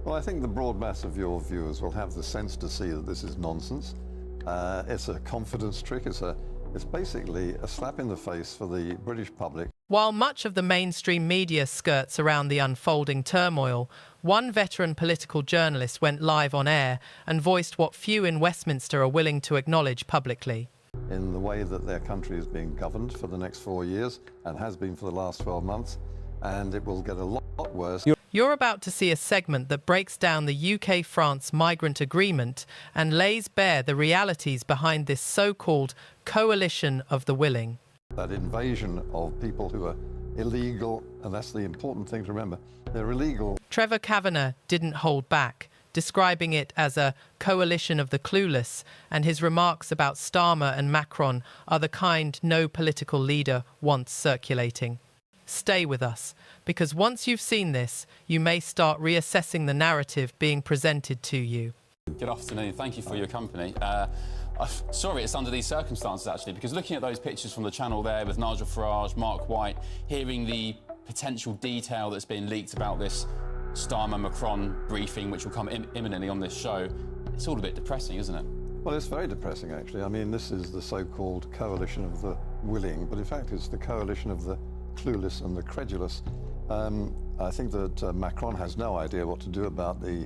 Well, I think the broad mass of your viewers will have the sense to see that this is nonsense. It's a confidence trick. It's basically a slap in the face for the British public. While much of the mainstream media skirts around the unfolding turmoil, one veteran political journalist went live on air and voiced what few in Westminster are willing to acknowledge publicly. In the way that their country is being governed for the next 4 years and has been for the last 12 months, and it will get a lot worse. You're about to see a segment that breaks down the UK-France migrant agreement and lays bare the realities behind this so-called coalition of the willing. That invasion of people who are illegal, and that's the important thing to remember, they're illegal. Trevor Kavanagh didn't hold back, describing it as a coalition of the clueless, and his remarks about Starmer and Macron are the kind no political leader wants circulating. Stay with us, because once you've seen this, you may start reassessing the narrative being presented to you. Good afternoon. Thank you for your company. Sorry it's under these circumstances, actually, because looking at those pictures from the channel there with Nigel Farage, Mark White, hearing the potential detail that's been leaked about this Starmer-Macron briefing, which will come imminently on this show, it's all a bit depressing, isn't it? Well, it's very depressing, actually. I mean, this is the so-called coalition of the willing, but in fact it's the coalition of the clueless and the credulous. I think that Macron has no idea what to do about the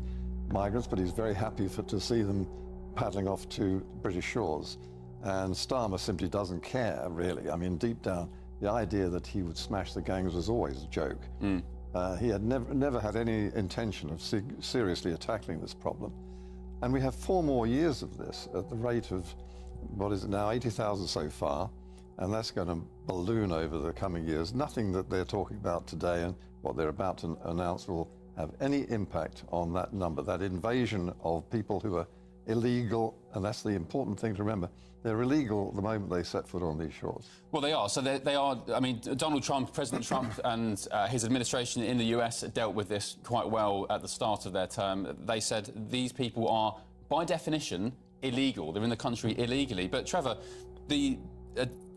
migrants, but he's very happy to see them paddling off to British shores. And Starmer simply doesn't care, really. I mean, deep down, the idea that he would smash the gangs was always a joke. He had never had any intention of seriously tackling this problem. And we have 4 more years of this at the rate of, what is it now, 80,000 so far. And that's going to balloon over the coming years. Nothing that they're talking about today and what they're about to announce will have any impact on that number, that invasion of people who are illegal, and that's the important thing to remember. They're illegal the moment they set foot on these shores. Well, they are. So they are. I mean, Donald Trump, President Trump and his administration in the US dealt with this quite well at the start of their term. They said these people are, by definition, illegal. They're in the country illegally. But Trevor, the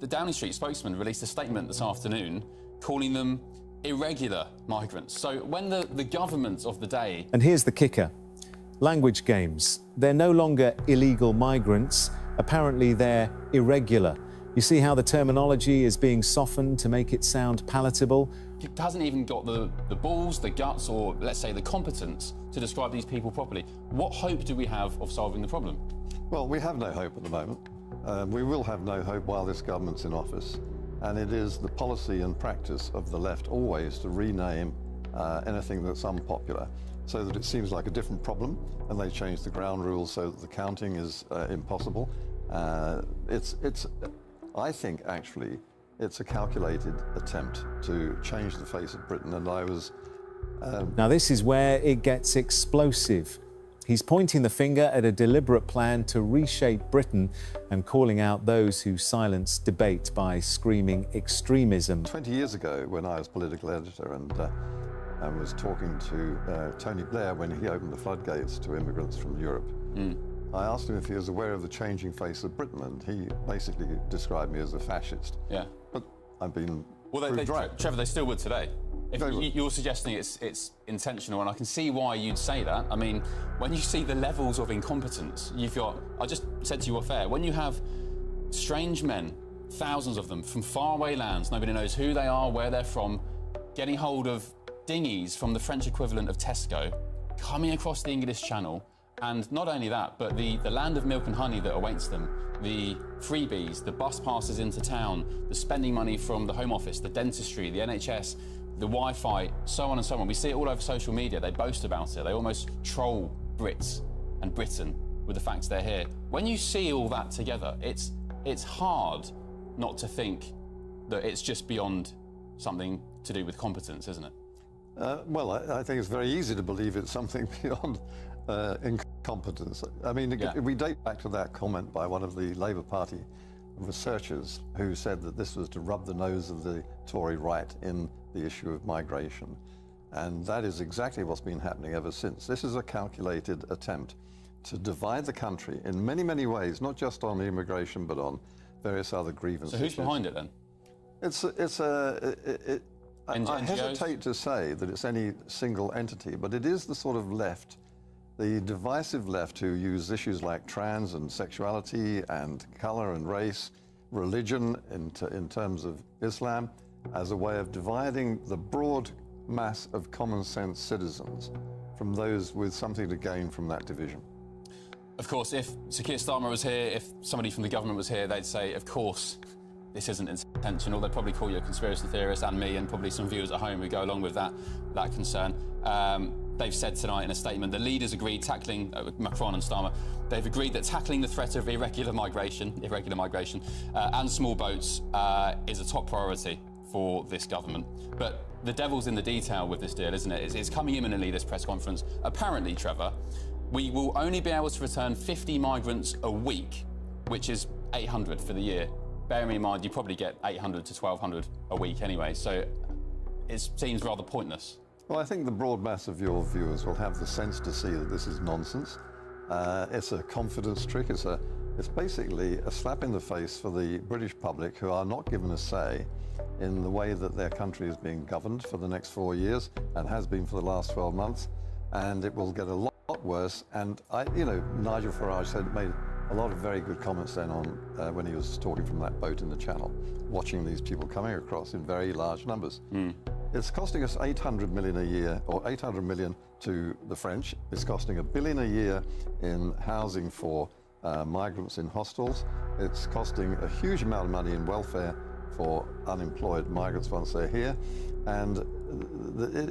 Downing Street spokesman released a statement this afternoon calling them irregular migrants. So when the government of the day... And here's the kicker. Language games. They're no longer illegal migrants. Apparently they're irregular. You see how the terminology is being softened to make it sound palatable? It hasn't even got the balls, the guts, or let's say the competence to describe these people properly. What hope do we have of solving the problem? Well, we have no hope at the moment. We will have no hope while this government's in office. And it is the policy and practice of the left always to rename anything that's unpopular so that it seems like a different problem, and they change the ground rules so that the counting is impossible. I think, actually, it's a calculated attempt to change the face of Britain, and I was... Now, this is where it gets explosive. He's pointing the finger at a deliberate plan to reshape Britain and calling out those who silence debate by screaming extremism. 20 years ago, when I was political editor and was talking to Tony Blair when he opened the floodgates to immigrants from Europe, I asked him if he was aware of the changing face of Britain, and he basically described me as a fascist. Yeah. But I've been Trevor, they still would today. If you're suggesting it's intentional, and I can see why you'd say that. I mean, when you see the levels of incompetence, you've got... I just said to you off air, when you have strange men, thousands of them, from faraway lands, nobody knows who they are, where they're from, getting hold of dinghies from the French equivalent of Tesco, coming across the English Channel, and not only that, but the land of milk and honey that awaits them, the freebies, the bus passes into town, the spending money from the Home Office, the dentistry, the NHS, the Wi-Fi, so on and so on. We see it all over social media. They boast about it. They almost troll Brits and Britain with the fact they're here. When you see all that together, it's hard not to think that it's just beyond something to do with competence, isn't it? Well, I think it's very easy to believe it's something beyond incompetence. I mean, we date back to that comment by one of the Labour Party researchers who said that this was to rub the nose of the Tory right in the issue of migration. And that is exactly what's been happening ever since. This is a calculated attempt to divide the country in many, many ways, not just on immigration, but on various other grievances. So who's behind it then? I NGOs? hesitate to say that it's any single entity, but it is the sort of left, the divisive left, who use issues like trans and sexuality and colour and race, religion in terms of Islam, as a way of dividing the broad mass of common sense citizens from those with something to gain from that division. Of course, if Sir Keir Starmer was here, if somebody from the government was here, they'd say, of course, this isn't intentional. They'd probably call you a conspiracy theorist, and me, and probably some viewers at home who go along with that concern. They've said tonight in a statement, the leaders agreed tackling, Macron and Starmer, they've agreed that tackling the threat of irregular migration, and small boats is a top priority for this government. But the devil's in the detail with this deal, isn't it? It's coming imminently, this press conference. Apparently, Trevor, we will only be able to return 50 migrants a week, which is 800 for the year. Bearing in mind, you probably get 800 to 1,200 a week anyway, so it seems rather pointless. Well, I think the broad mass of your viewers will have the sense to see that this is nonsense. It's a confidence trick. It's basically a slap in the face for the British public, who are not given a say in the way that their country is being governed for the next 4 years and has been for the last 12 months. And it will get a lot worse. And Nigel Farage made a lot of very good comments then on when he was talking from that boat in the Channel, watching these people coming across in very large numbers. It's costing us 800 million a year, or 800 million to the French. It's costing $1 billion a year in housing for migrants in hostels. It's costing a huge amount of money in welfare for unemployed migrants once they're here. And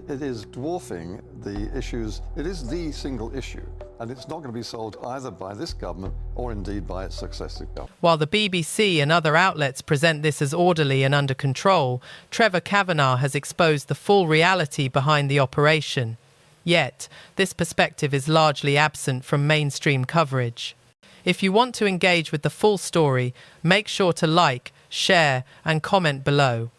it is dwarfing the issues. It is the single issue, and it's not going to be solved either by this government or indeed by its successive government. While the BBC and other outlets present this as orderly and under control, Trevor Kavanagh has exposed the full reality behind the operation. Yet, this perspective is largely absent from mainstream coverage. If you want to engage with the full story, make sure to like, share and comment below.